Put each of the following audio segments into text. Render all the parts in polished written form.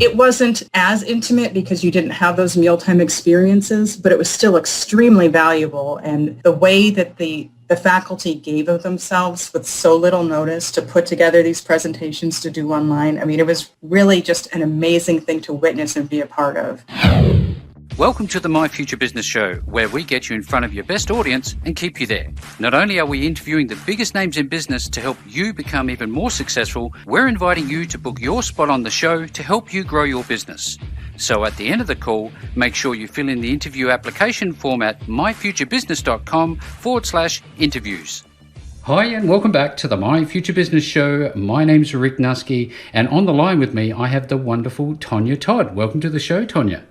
It wasn't as intimate because you didn't have those mealtime experiences, but it was still extremely valuable. And the way that the faculty gave of themselves with so little notice to put together these presentations to do online, I mean, it was really just an amazing thing to witness and be a part of. Welcome to the My Future Business Show, where we get you in front of your best audience and keep you there. Not only are we interviewing the biggest names in business to help you become even more successful, we're inviting you to book your spot on the show to help you grow your business. So at the end of the call, make sure you fill in the interview application form at myfuturebusiness.com/interviews. Hi and welcome back to the My Future Business Show. My name's Rick Nusky, and on the line with me I have the wonderful Tonya Todd. Welcome to the show, Tonya.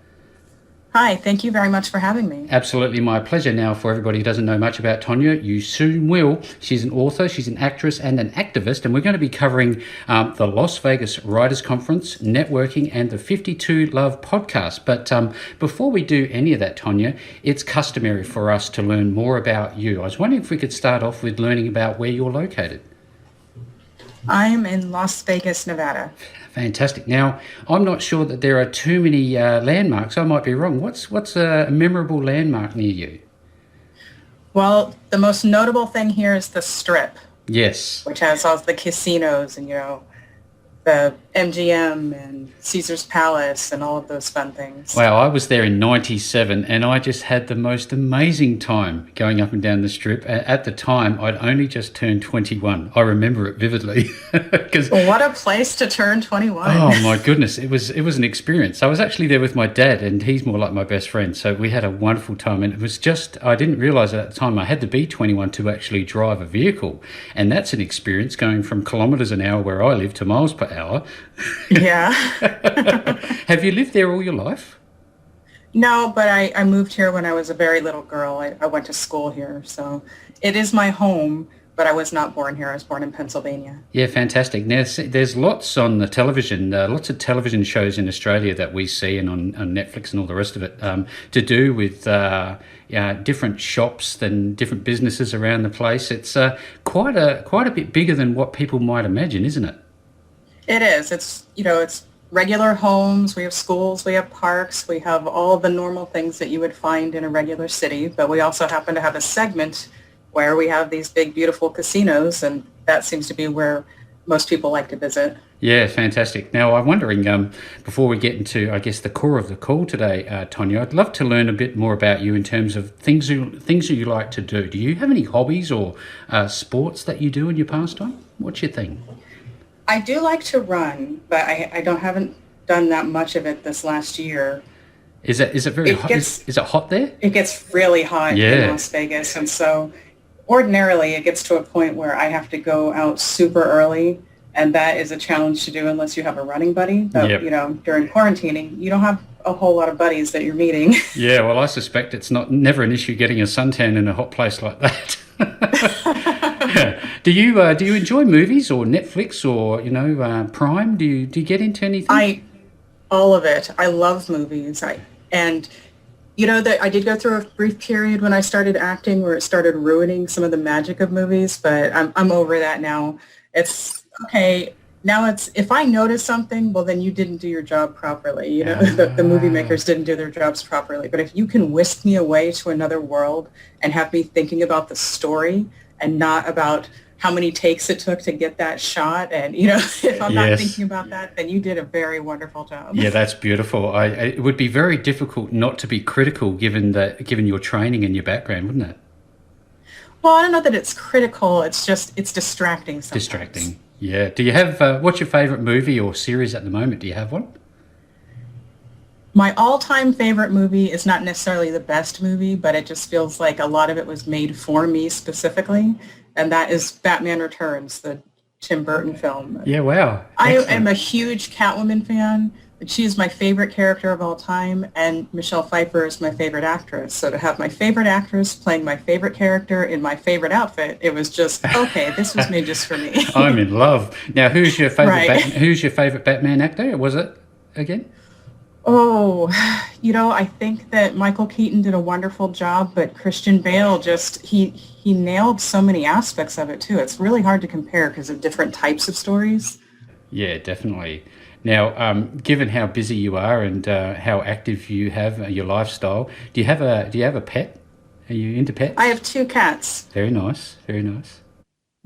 Hi, thank you very much for having me. Absolutely my pleasure. Now, for everybody who doesn't know much about Tonya, you soon will. She's an author, she's an actress and an activist, and we're going to be covering the Las Vegas Writers Conference, networking, and the 52 Love podcast. But before we do any of that, Tonya, it's customary for us to learn more about you. I was wondering if we could start off with learning about where you're located. I'm in Las Vegas, Nevada. Fantastic. Now, I'm not sure that there are too many landmarks. I might be wrong. What's a memorable landmark near you? Well, the most notable thing here is the Strip. Yes. Which has all the casinos and, the MGM and Caesar's Palace and all of those fun things. Wow, I was there in 97 and I just had the most amazing time going up and down the Strip. At the time, I'd only just turned 21. I remember it vividly. What a place to turn 21. Oh my goodness, it was an experience. I was actually there with my dad and he's more like my best friend. So we had a wonderful time, and it was just, I didn't realize at the time I had to be 21 to actually drive a vehicle. And that's an experience, going from kilometers an hour where I live to miles per hour. Yeah. Have you lived there all your life? No, but I moved here when I was a very little girl. I went to school here, so it is my home, but I was not born here. I was born in Pennsylvania. Yeah, fantastic. Now, there's lots on the television, lots of television shows in Australia that we see, and on Netflix and all the rest of it, to do with different shops and different businesses around the place. It's quite a bit bigger than what people might imagine, isn't it? It is. It's regular homes. We have schools. We have parks. We have all the normal things that you would find in a regular city. But we also happen to have a segment where we have these big, beautiful casinos, and that seems to be where most people like to visit. Yeah, fantastic. Now, I'm wondering, before we get into, I guess, the core of the call today, Tonya, I'd love to learn a bit more about you in terms of things you like to do. Do you have any hobbies or sports that you do in your pastime? What's your thing? I do like to run, but I haven't done that much of it this last year. Is it very hot? Is it hot there? It gets really hot in Las Vegas, and so ordinarily it gets to a point where I have to go out super early, and that is a challenge to do unless you have a running buddy. But during quarantining, you don't have a whole lot of buddies that you're meeting. Yeah, well, I suspect it's never an issue getting a suntan in a hot place like that. Do you enjoy movies or Netflix or Prime? Do you get into anything? All of it. I love movies. I did go through a brief period when I started acting where it started ruining some of the magic of movies, but I'm over that now. It's okay. Now if I notice something, well, then you didn't do your job properly. The movie makers didn't do their jobs properly. But if you can whisk me away to another world and have me thinking about the story and not about how many takes it took to get that shot, and if I'm not thinking about that, then you did a very wonderful job. Yeah, that's beautiful. It would be very difficult not to be critical given your training and your background, wouldn't it? Well, I don't know that it's critical. It's distracting sometimes. Distracting. Yeah. Do you have what's your favorite movie or series at the moment? Do you have one? My all-time favorite movie is not necessarily the best movie, but it just feels like a lot of it was made for me specifically, and that is Batman Returns, the Tim Burton film. Yeah, wow. Excellent. I am a huge Catwoman fan. She is my favorite character of all time, and Michelle Pfeiffer is my favorite actress. So to have my favorite actress playing my favorite character in my favorite outfit, it was just, okay, this was made just for me. I'm in love. Now, who's your favorite Batman actor? Was it again? Oh, I think that Michael Keaton did a wonderful job, but Christian Bale just, he nailed so many aspects of it too. It's really hard to compare because of different types of stories. Yeah, definitely. Now, given how busy you are and how active you have your lifestyle, do you have a pet? Are you into I pets? have two cats, Very nice, very nice.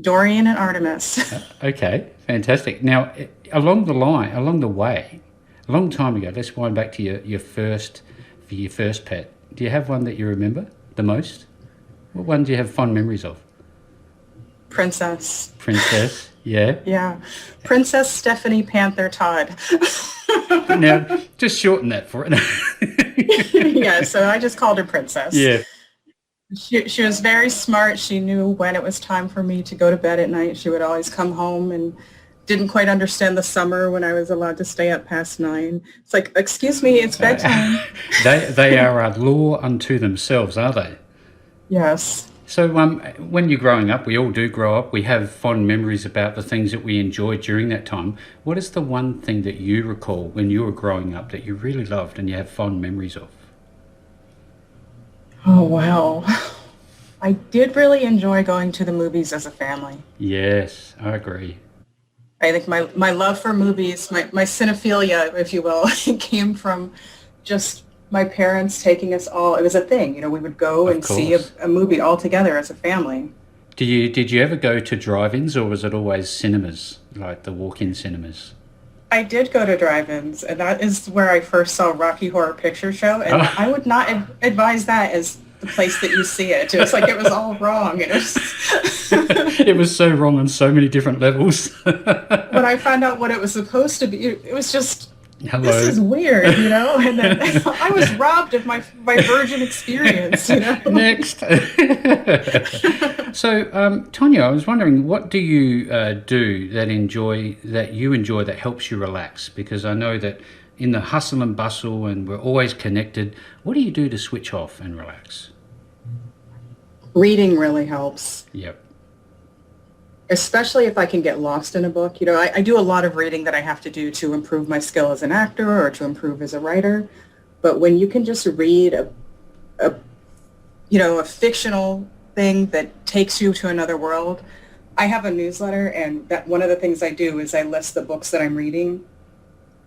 Dorian and Artemis. Okay, fantastic. Now, along the way, a long time ago, let's wind back to your first pet. Do you have one that you remember the most? What one do you have fond memories of? Princess. Princess, yeah. Yeah. Princess Stephanie Panther Todd. Now, just shorten that for it. Yeah, so I just called her Princess. Yeah. She was very smart. She knew when it was time for me to go to bed at night. She would always come home and didn't quite understand the summer when I was allowed to stay up past 9. It's like, excuse me, it's bedtime. They are a law unto themselves, are they? Yes. So when you're growing up, we all do grow up. We have fond memories about the things that we enjoyed during that time. What is the one thing that you recall when you were growing up that you really loved and you have fond memories of? Oh, wow. I did really enjoy going to the movies as a family. Yes, I agree. I think my love for movies, my cinephilia, if you will, came from just my parents taking us all. It was a thing, we would go Of and see a, course. a movie all together as a family. Did you ever go to drive-ins or was it always cinemas, like the walk-in cinemas? I did go to drive-ins, and that is where I first saw Rocky Horror Picture Show, and I would not advise that as the place that you see it. It was like it was all wrong. It was It was so wrong on so many different levels. when I found out what it was supposed to be, it was just this Hello. is weird. And then I was robbed of my virgin experience. Next. So, Tonya, I was wondering, what do you do that helps you relax? Because I know that in the hustle and bustle, and we're always connected. What do you do to switch off and relax? Reading really helps, Yep. especially if I can get lost in a book. I do a lot of reading that I have to do to improve my skill as an actor or to improve as a writer. But when you can just read a a fictional thing that takes you to another world. I have a newsletter, and that one of the things I do is I list the books that I'm reading,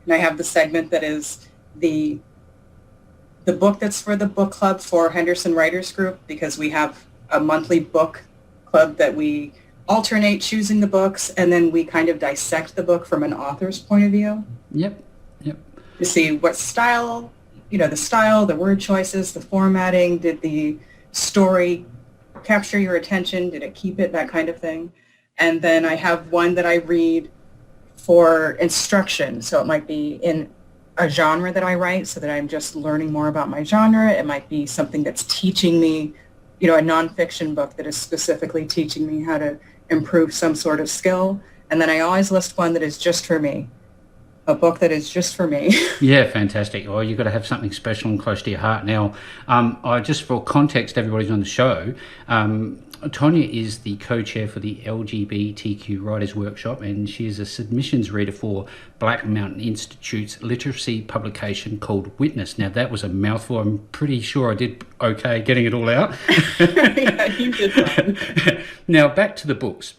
and I have the segment that is the book that's for the book club for Henderson Writers Group, because we have a monthly book club that we alternate choosing the books, and then we kind of dissect the book from an author's point of view Yep. Yep. to see what style, the style, the word choices, the formatting, did the story capture your attention, did it keep it, that kind of thing. And then I have one that I read for instruction. So it might be in a genre that I write so that I'm just learning more about my genre. It might be something that's teaching me, a nonfiction book that is specifically teaching me how to improve some sort of skill. And then I always list one that is just for me, a book that is just for me. Yeah, fantastic. Well, you've got to have something special and close to your heart. Now, I just for context, everybody's on the show. Tonya is the co-chair for the LGBTQ Writers Workshop, and she is a submissions reader for Black Mountain Institute's literacy publication called Witness. Now, that was a mouthful. I'm pretty sure I did okay getting it all out. Yeah, you did fine. Now, back to the books.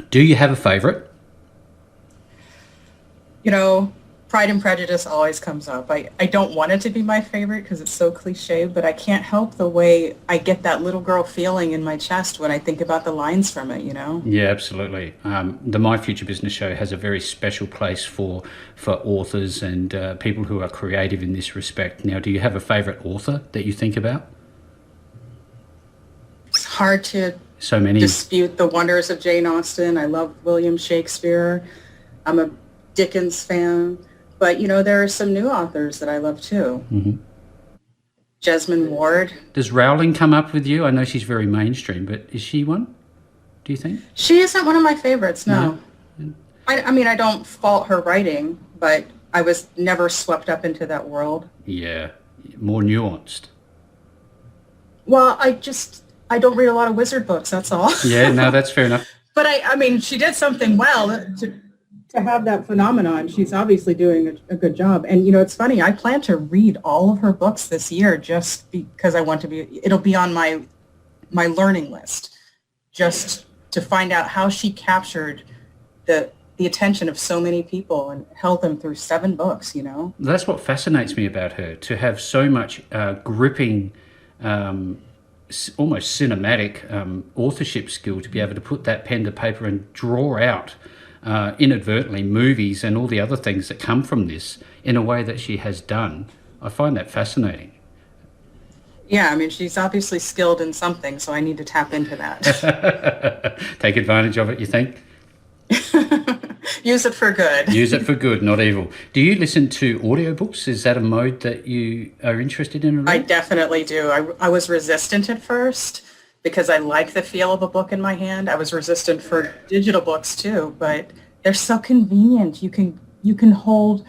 Do you have a favourite? Pride and Prejudice always comes up. I don't want it to be my favorite because it's so cliche, but I can't help the way I get that little girl feeling in my chest when I think about the lines from it. Yeah, absolutely. The My Future Business Show has a very special place for authors and people who are creative in this respect. Now, do you have a favourite author that you think about? It's hard to So many. dispute the wonders of Jane Austen. I love William Shakespeare. I'm a Dickens fan. But, there are some new authors that I love too. Mm-hmm. Jesmyn Ward. Does Rowling come up with you? I know she's very mainstream, but is she one, do you think? She isn't one of my favorites, no. I don't fault her writing, but I was never swept up into that world. Yeah, more nuanced. Well, I don't read a lot of wizard books, that's all. Yeah, no, that's fair enough. But she did something well to have that phenomenon. She's obviously doing a good job. And, it's funny, I plan to read all of her books this year just because it'll be on my learning list, just to find out how she captured the the attention of so many people and held them through 7 books, That's what fascinates me about her, to have so much gripping, almost cinematic authorship skill, to be able to put that pen to paper and draw out inadvertently movies and all the other things that come from this in a way that she has done. I find that fascinating. Yeah, I mean, she's obviously skilled in something, so I need to tap into that. Take advantage of it, you think? Use it for good. Use it for good, not evil. Do you listen to audiobooks? Is that a mode that you are interested in? I definitely do. I was resistant at first because I like the feel of a book in my hand. I was resistant for digital books too, but they're so convenient. You can hold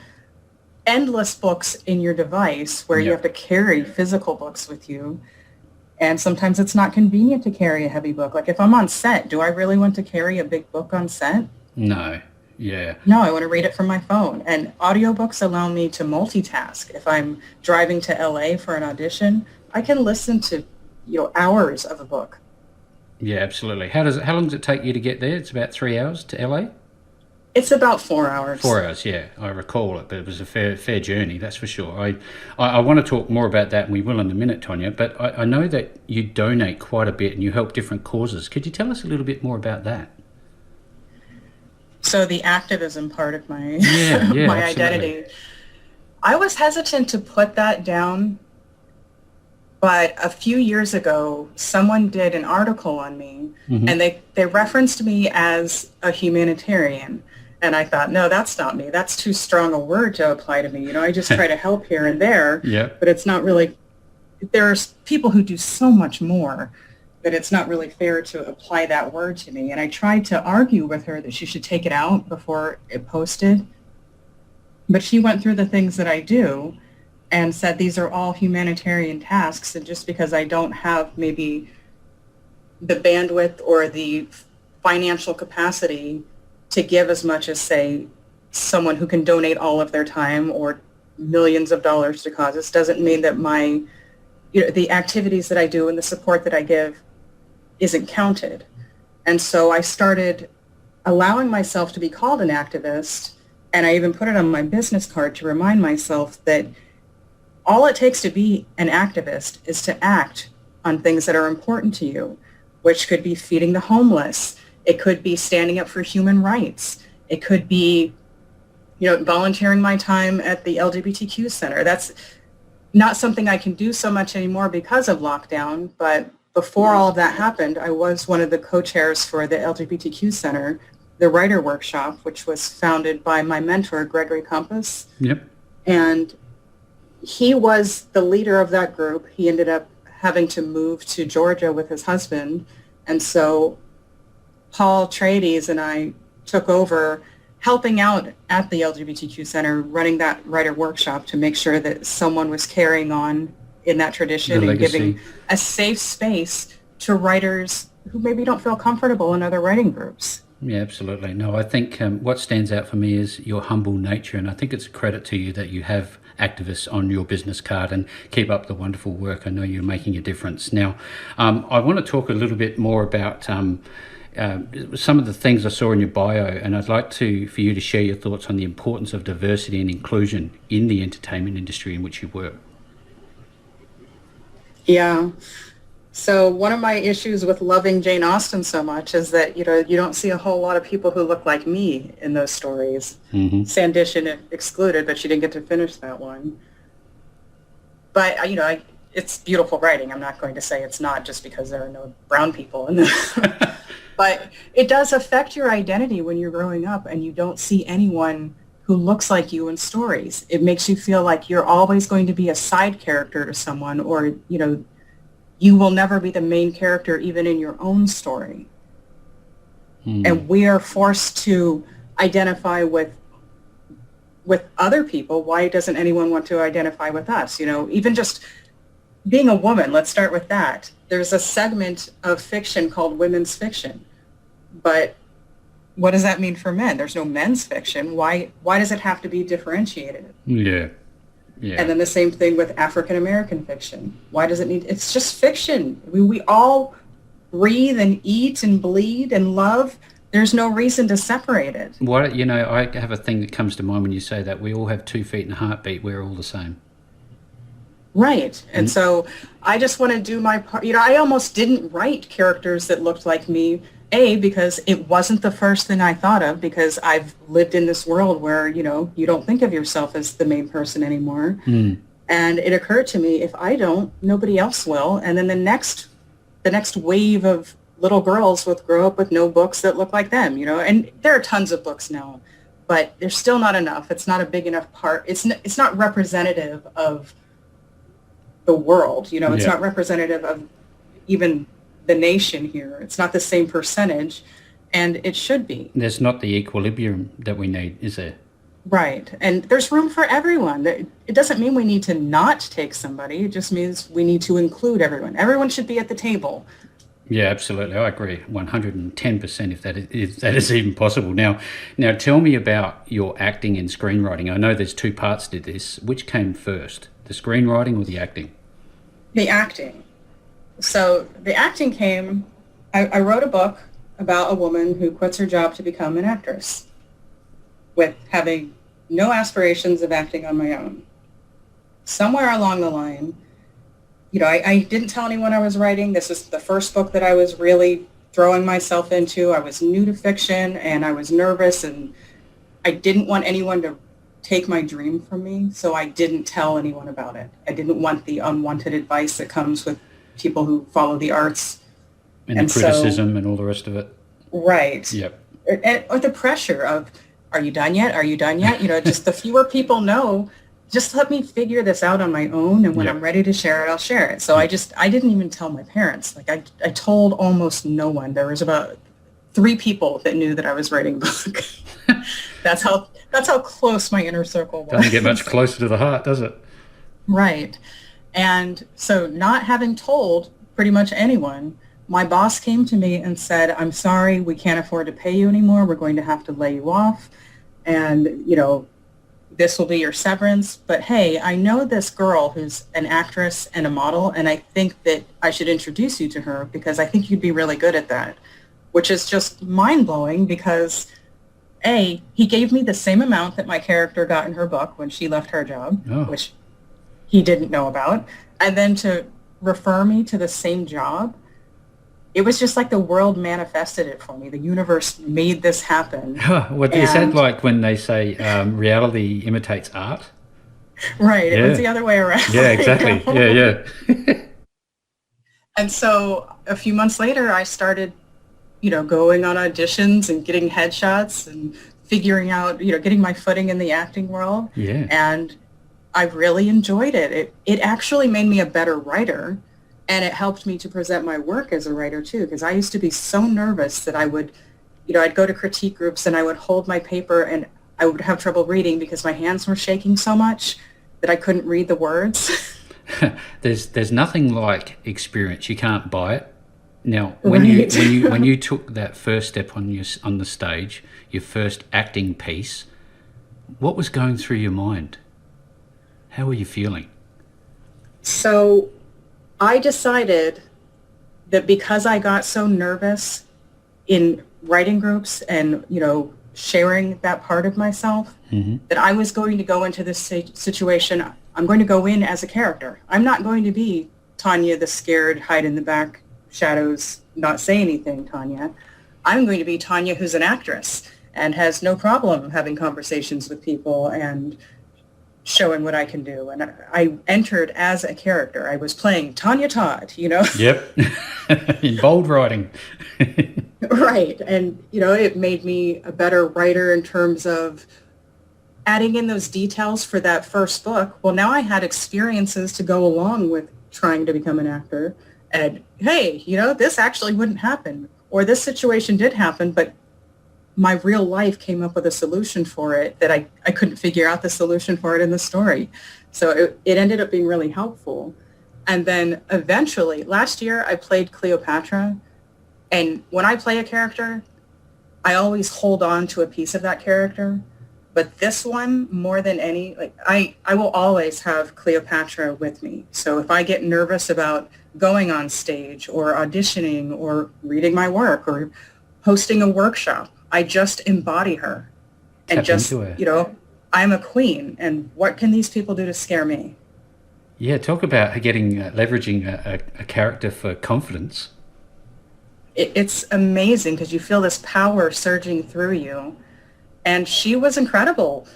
endless books in your device where you have to carry physical books with you. And sometimes it's not convenient to carry a heavy book. Like if I'm on set, do I really want to carry a big book on set? No. Yeah. No, I want to read it from my phone. And audiobooks allow me to multitask. If I'm driving to LA for an audition, I can listen to, hours of a book. Yeah, absolutely. How long does it take you to get there? It's about 3 hours to LA? It's about 4 hours. 4 hours, yeah. I recall it, but it was a fair journey, that's for sure. I want to talk more about that, and we will in a minute, Tonya, but I know that you donate quite a bit and you help different causes. Could you tell us a little bit more about that? So the activism part of my my identity, I was hesitant to put that down, but a few years ago, someone did an article on me, and they referenced me as a humanitarian. And I thought, no, that's not me. That's too strong a word to apply to me. I just try to help here and there, but it's not really, there's people who do so much more that it's not really fair to apply that word to me. And I tried to argue with her that she should take it out before it posted. But she went through the things that I do and said these are all humanitarian tasks. And just because I don't have maybe the bandwidth or the financial capacity to give as much as, say, someone who can donate all of their time or millions of dollars to causes, doesn't mean that the activities that I do and the support that I give isn't counted. And so I started allowing myself to be called an activist, and I even put it on my business card to remind myself that all it takes to be an activist is to act on things that are important to you, which could be feeding the homeless. It could be standing up for human rights. It could be, volunteering my time at the LGBTQ center. That's not something I can do so much anymore because of lockdown, but before all of that happened, I was one of the co-chairs for the LGBTQ Center, the writer workshop, which was founded by my mentor, Gregory Compass. Yep. And he was the leader of that group. He ended up having to move to Georgia with his husband. And so Paul Trades and I took over helping out at the LGBTQ Center, running that writer workshop to make sure that someone was carrying on in that tradition and giving a safe space to writers who maybe don't feel comfortable in other writing groups. Yeah, absolutely. No, I think what stands out for me is your humble nature, and I think it's a credit to you that you have activists on your business card, and keep up the wonderful work. I know you're making a difference. Now, I want to talk a little bit more about some of the things I saw in your bio, and I'd like for you to share your thoughts on the importance of diversity and inclusion in the entertainment industry in which you work. Yeah. So one of my issues with loving Jane Austen so much is that, you don't see a whole lot of people who look like me in those stories. Sandition excluded, but she didn't get to finish that one. But, it's beautiful writing. I'm not going to say it's not just because there are no brown people in this. But it does affect your identity when you're growing up and you don't see anyone who looks like you in stories. It makes you feel like you're always going to be a side character to someone, or, you will never be the main character even in your own story. And we are forced to identify with other people. Why doesn't anyone want to identify with us? Even just being a woman, let's start with that. There's a segment of fiction called women's fiction. But what does that mean for men? There's no men's fiction. Why does it have to be differentiated? Yeah. And then the same thing with African American fiction. Why does it need? It's just fiction. We all breathe and eat and bleed and love there's no reason to separate it. What, I have a thing that comes to mind when you say that. We all have 2 feet and a heartbeat. We're all the same. Right. And And so I just want to do my part. I almost didn't write characters that looked like me, because it wasn't the first thing I thought of, because I've lived in this world where, you don't think of yourself as the main person anymore. And it occurred to me, if I don't, nobody else will. And then the next wave of little girls will grow up with no books that look like them, and there are tons of books now, but there's still not enough. It's not a big enough part. It's not representative of the world, it's yeah, not representative of even the nation here. It's not the same percentage, and it should be. there's not the equilibrium that we need, is there? Right. And there's room for everyone. It doesn't mean we need to not take somebody. It just means we need to include everyone. Everyone should be at the table. Yeah, absolutely. I agree 110% if that is even possible. Now tell me about your acting and screenwriting. I know there's 2 parts to this. Which came first, the screenwriting or the acting? The acting. So the acting came, I wrote a book about a woman who quits her job to become an actress with having no aspirations of acting on my own. Somewhere along the line, I didn't tell anyone I was writing. This was the first book that I was really throwing myself into. I was new to fiction, and I was nervous, and I didn't want anyone to take my dream from me, so I didn't tell anyone about it. I didn't want the unwanted advice that comes with people who follow the arts. And And the criticism and all the rest of it? right. Yep. Or the pressure of, are you done yet? Are you done yet? Just the fewer people know, just let me figure this out on my own, and when Yep. I'm ready to share it, I'll share it. So I didn't even tell my parents. Like I told almost no one. There was about 3 people that knew that I was writing a book. That's how close my inner circle was. Doesn't get much closer to the heart, does it? Right. And so not having told pretty much anyone, my boss came to me and said, I'm sorry, we can't afford to pay you anymore. We're going to have to lay you off. And, this will be your severance. But hey, I know this girl who's an actress and a model, and I think that I should introduce you to her because I think you'd be really good at that, which is just mind-blowing because he gave me the same amount that my character got in her book when she left her job, Oh. which he didn't know about. And then to refer me to the same job, it was just like the world manifested it for me. The universe made this happen. What is that And- like when they say reality imitates art? Right. It Yeah. was the other way around. Yeah, exactly. Yeah. And so a few months later, I started, going on auditions and getting headshots and figuring out, getting my footing in the acting world. Yeah. And I really enjoyed it. It actually made me a better writer, and it helped me to present my work as a writer too, because I used to be so nervous that I would, I'd go to critique groups and I would hold my paper and I would have trouble reading because my hands were shaking so much that I couldn't read the words. There's nothing like experience. You can't buy it. Now, when you Right. when you took that first step on the stage, your first acting piece, what was going through your mind? How were you feeling? So I decided that because I got so nervous in writing groups and, sharing that part of myself, that I was going to go into this situation. I'm going to go in as a character. I'm not going to be Tonya, the scared, hide in the back, shadows, not say anything Tonya. I'm going to be Tonya, who's an actress and has no problem having conversations with people and showing what I can do. And I entered as a character. I was playing Tonya Todd, Yep. In bold writing. Right. And, it made me a better writer in terms of adding in those details for that first book. Well, now I had experiences to go along with trying to become an actor. And, hey, this actually wouldn't happen. Or this situation did happen, but my real life came up with a solution for it that I couldn't figure out the solution for it in the story. So it ended up being really helpful. And then eventually, last year, I played Cleopatra. And when I play a character, I always hold on to a piece of that character. But this one, more than any, I will always have Cleopatra with me. So if I get nervous about going on stage or auditioning or reading my work or hosting a workshop. I just embody her and Tap just, into it. I'm a queen, and what can these people do to scare me? Yeah, talk about leveraging a character for confidence. It's amazing because you feel this power surging through you. And she was incredible.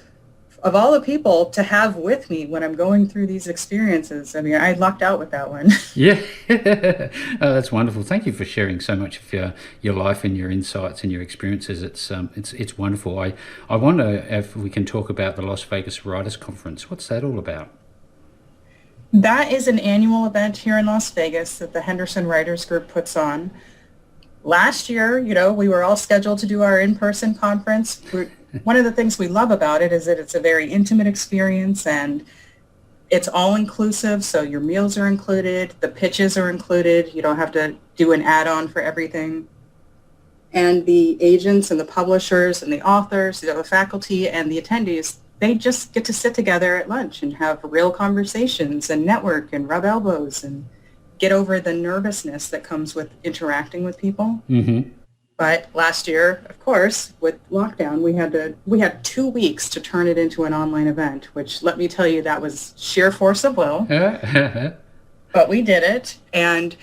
Of all the people to have with me when I'm going through these experiences, I mean, I lucked out with that one. Yeah, oh, that's wonderful. Thank you for sharing so much of your life and your insights and your experiences. It's wonderful. I wonder if we can talk about the Las Vegas Writers Conference. What's that all about? That is an annual event here in Las Vegas that the Henderson Writers Group puts on. Last year, we were all scheduled to do our in-person conference. One of the things we love about it is that it's a very intimate experience and it's all inclusive. So your meals are included, the pitches are included. You don't have to do an add-on for everything. And the agents and the publishers and the authors, the faculty and the attendees, they just get to sit together at lunch and have real conversations and network and rub elbows and get over the nervousness that comes with interacting with people. Mm-hmm. But last year, of course, with lockdown, we had 2 weeks to turn it into an online event, which, let me tell you, that was sheer force of will. But we did it, and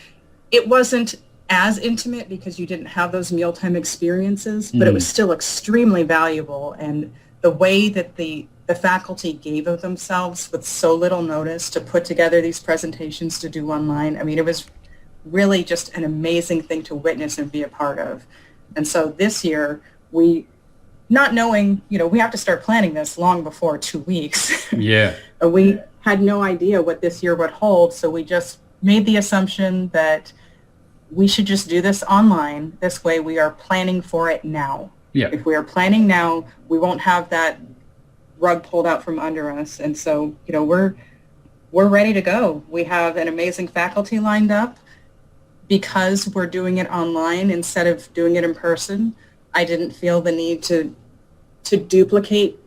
it wasn't as intimate because you didn't have those mealtime experiences, but it was still extremely valuable. And the way that the faculty gave of themselves with so little notice to put together these presentations to do online, I mean, it was really just an amazing thing to witness and be a part of. And so this year, not knowing, we have to start planning this long before 2 weeks. Yeah. We had no idea what this year would hold, so we just made the assumption that we should just do this online. This way we are planning for it now. Yeah. If we are planning now, we won't have that rug pulled out from under us. And so, we're ready to go. We have an amazing faculty lined up. Because we're doing it online instead of doing it in person, I didn't feel the need to duplicate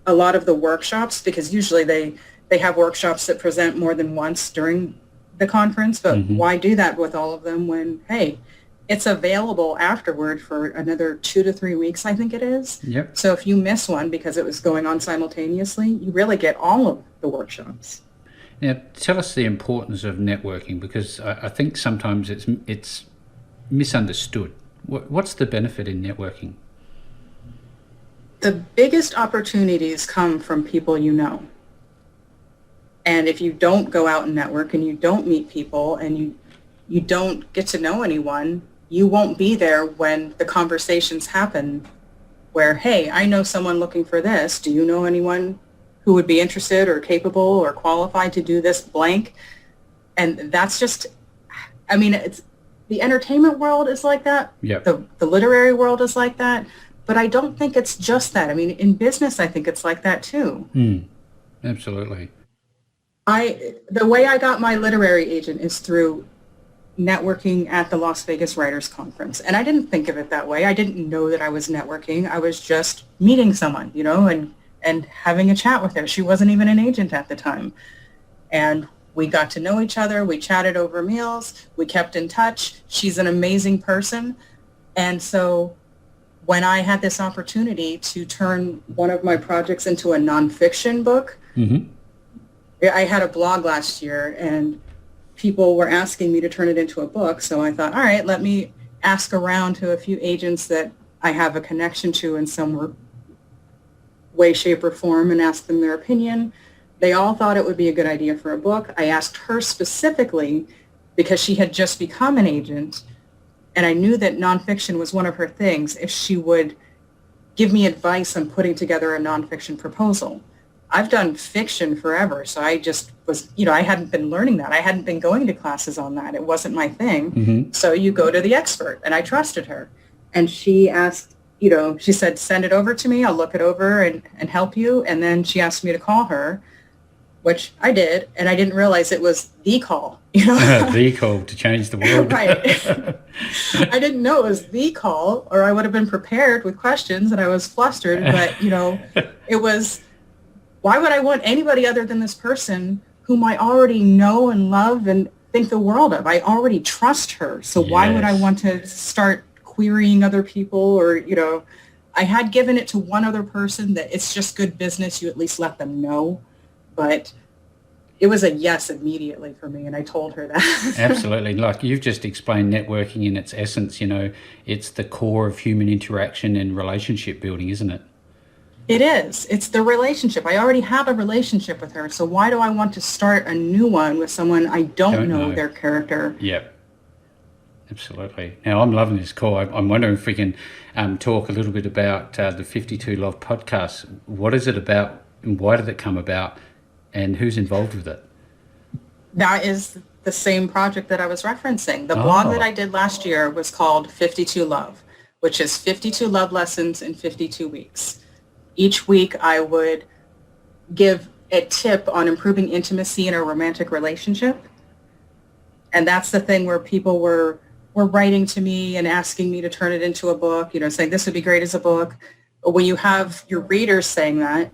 a lot of the workshops, because usually they have workshops that present more than once during the conference, but why do that with all of them when, hey, it's available afterward for another 2 to 3 weeks, I think it is. Yep. So if you miss one because it was going on simultaneously, you really get all of the workshops. Now, tell us the importance of networking, because I think sometimes it's misunderstood. What's the benefit in networking? The biggest opportunities come from people you know. And if you don't go out and network and you don't meet people and you don't get to know anyone, you won't be there when the conversations happen where, hey, I know someone looking for this. Do you know anyone who would be interested or capable or qualified to do this blank? And that's just, I mean, it's the entertainment world is like that. Yep. The literary world is like that. But I don't think it's just that. I mean, in business, I think it's like that too. Absolutely. The way I got my literary agent is through networking at the Las Vegas Writers Conference. And I didn't think of it that way. I didn't know that I was networking. I was just meeting someone, and having a chat with her. She wasn't even an agent at the time. And we got to know each other. We chatted over meals. We kept in touch. She's an amazing person. And so when I had this opportunity to turn one of my projects into a nonfiction book, I had a blog last year and people were asking me to turn it into a book. So I thought, all right, let me ask around to a few agents that I have a connection to in some way, shape, or form and ask them their opinion. They all thought it would be a good idea for a book. I asked her specifically because she had just become an agent and I knew that nonfiction was one of her things, if she would give me advice on putting together a nonfiction proposal. I've done fiction forever, so I just was, I hadn't been learning that. I hadn't been going to classes on that. It wasn't my thing. So you go to the expert, and I trusted her. And she asked, she said, send it over to me. I'll look it over and help you. And then she asked me to call her, which I did, and I didn't realize it was the call. The call to change the world. Right. I didn't know it was the call, or I would have been prepared with questions, and I was flustered. But, it was, why would I want anybody other than this person whom I already know and love and think the world of? I already trust her. So why would I want to start querying other people or, I had given it to one other person that it's just good business. You at least let them know. But it was a yes immediately for me, and I told her that. Absolutely. Like you've just explained networking in its essence, it's the core of human interaction and relationship building, isn't it? It is. It's the relationship. I already have a relationship with her, so why do I want to start a new one with someone I don't know their character? Yep. Absolutely. Now, I'm loving this call. I'm wondering if we can talk a little bit about the 52 Love podcast. What is it about and why did it come about and who's involved with it? That is the same project that I was referencing. The blog that I did last year was called 52 Love, which is 52 love lessons in 52 weeks. Each week I would give a tip on improving intimacy in a romantic relationship. And that's the thing where people were writing to me and asking me to turn it into a book, saying this would be great as a book. But when you have your readers saying that,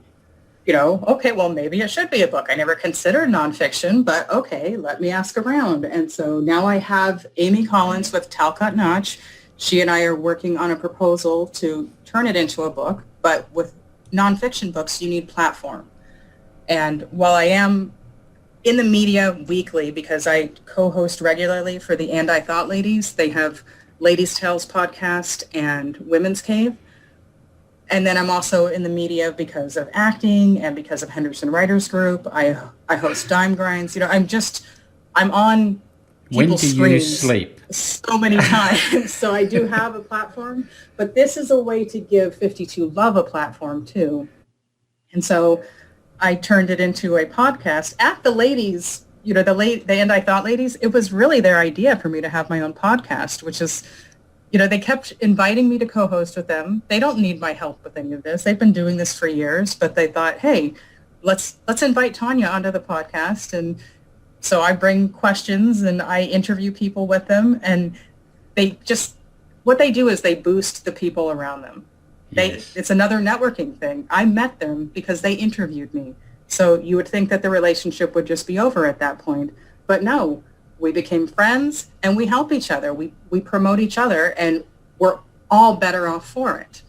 okay, well, maybe it should be a book. I never considered nonfiction, but okay, let me ask around. And so now I have Amy Collins with Talcott Notch. She and I are working on a proposal to turn it into a book, but with nonfiction books, you need platform. And while I am in the media weekly, because I co-host regularly for the And I Thought Ladies, they have Ladies Tales podcast and Women's Cave. And then I'm also in the media because of acting and because of Henderson Writers Group. I host Dime Grinds. I'm on people's screens. When do you sleep? So many times. So I do have a platform, but this is a way to give 52 Love a platform too. And so I turned it into a podcast at the ladies, the And I Thought Ladies. It was really their idea for me to have my own podcast, which is, they kept inviting me to co-host with them. They don't need my help with any of this. They've been doing this for years, but they thought, hey, let's invite Tonya onto the podcast. And so I bring questions and I interview people with them, and what they do is they boost the people around them. Yes. It's another networking thing. I met them because they interviewed me. So you would think that the relationship would just be over at that point, but no. We became friends and we help each other. We promote each other and we're all better off for it.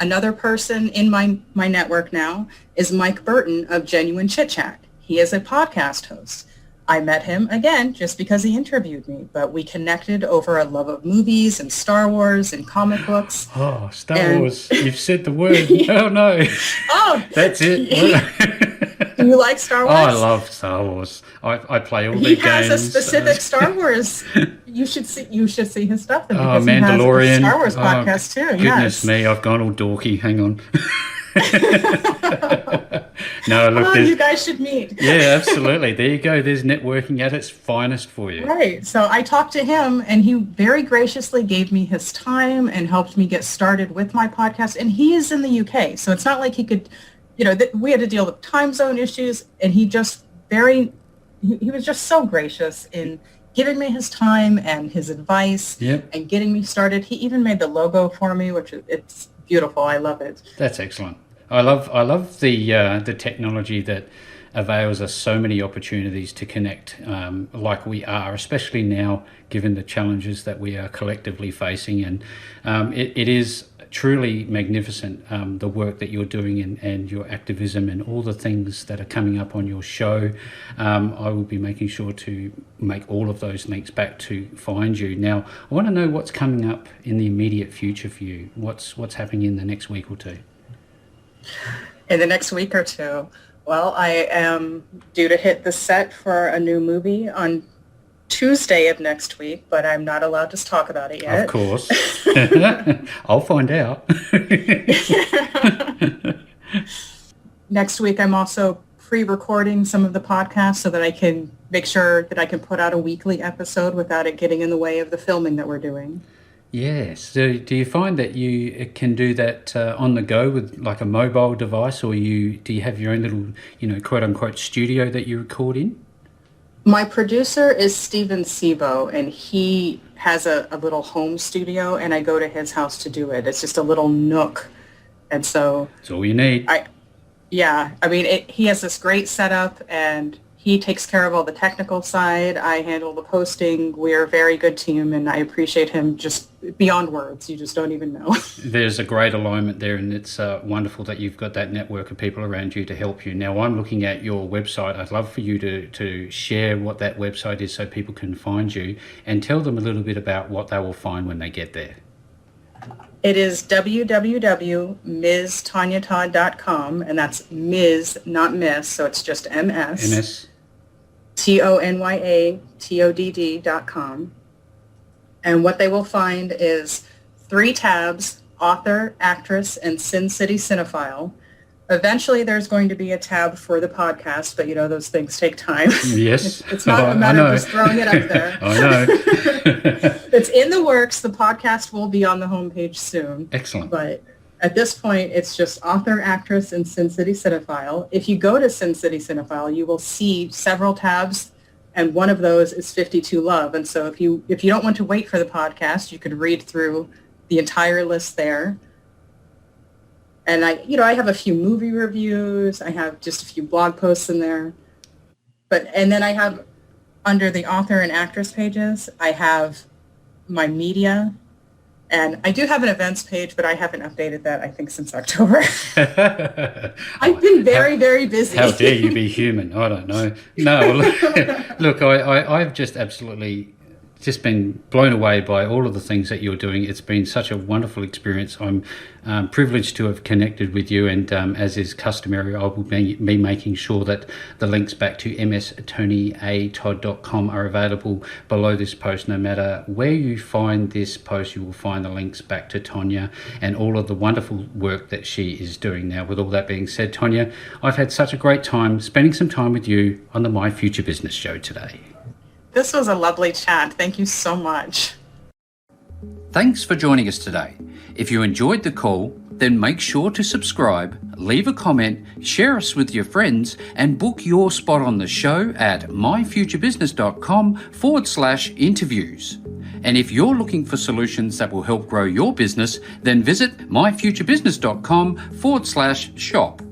Another person in my network now is Mike Burton of Genuine Chit Chat. He is a podcast host. I met him, again, just because he interviewed me, but we connected over a love of movies and Star Wars and comic books. Oh, Star Wars. You've said the word. Oh, no. Oh. That's it. Do you like Star Wars? Oh, I love Star Wars. I play all the games. He has a specific Star Wars. You should see his stuff. Because Mandalorian. He has a Star Wars podcast too. Goodness me, I've gone all dorky. Hang on. No, look. You guys should meet. Yeah, absolutely. There you go. There's networking at its finest for you. Right. So I talked to him, and he very graciously gave me his time and helped me get started with my podcast. And he is in the UK, so it's not like he could. We had to deal with time zone issues, and he was just so gracious in giving me his time and his advice and getting me started. He even made the logo for me, which it's beautiful. I love it. That's excellent. I love the technology that avails us so many opportunities to connect like we are, especially now, given the challenges that we are collectively facing. And it is truly magnificent, the work that you're doing and your activism and all the things that are coming up on your show. I will be making sure to make all of those links back to find you. Now, I want to know what's coming up in the immediate future for you. What's happening in the next week or two? In the next week or two? Well, I am due to hit the set for a new movie on Tuesday of next week, but I'm not allowed to talk about it yet. Of course. I'll find out. Next week, I'm also pre-recording some of the podcasts so that I can make sure that I can put out a weekly episode without it getting in the way of the filming that we're doing. Yes. So do you find that you can do that on the go with like a mobile device, or do you have your own little, quote unquote studio that you record in? My producer is Steven Sebo, and he has a little home studio, and I go to his house to do it. It's just a little nook. And so... That's all you need. He has this great setup, and He takes care of all the technical side. I handle the posting. We're a very good team, and I appreciate him just beyond words. You just don't even know. There's a great alignment there, and it's wonderful that you've got that network of people around you to help you. Now, I'm looking at your website. I'd love for you to share what that website is so people can find you, and tell them a little bit about what they will find when they get there. It is www.mstonyatodd.com, and that's Ms., not Miss, so it's just MS. MS. Tonyatodd.com. And what they will find is 3 tabs: author, actress, and Sin City Cinephile. Eventually, there's going to be a tab for the podcast, but those things take time. Yes. It's not a matter of just throwing it up there. I know. It's in the works. The podcast will be on the homepage soon. Excellent. But at this point, it's just author, actress, and Sin City Cinephile. If you go to Sin City Cinephile, you will see several tabs, and one of those is 52 Love. And so if you don't want to wait for the podcast, you could read through the entire list there. And I have a few movie reviews. I have just a few blog posts in there. And then I have, under the author and actress pages, I have my media. And I do have an events page, but I haven't updated that, I think, since October. I've been very, very busy. How dare you be human? I don't know. No, look, I've just absolutely just been blown away by all of the things that you're doing. It's been such a wonderful experience. I'm privileged to have connected with you, and as is customary, I will be making sure that the links back to mstonyatodd.com are available below this post. No matter where you find this post, you will find the links back to Tonya and all of the wonderful work that she is doing. Now, with all that being said, Tonya, I've had such a great time spending some time with you on the My Future Business show today. This was a lovely chat. Thank you so much. Thanks for joining us today. If you enjoyed the call, then make sure to subscribe, leave a comment, share us with your friends, and book your spot on the show at myfuturebusiness.com/interviews. And if you're looking for solutions that will help grow your business, then visit myfuturebusiness.com/shop.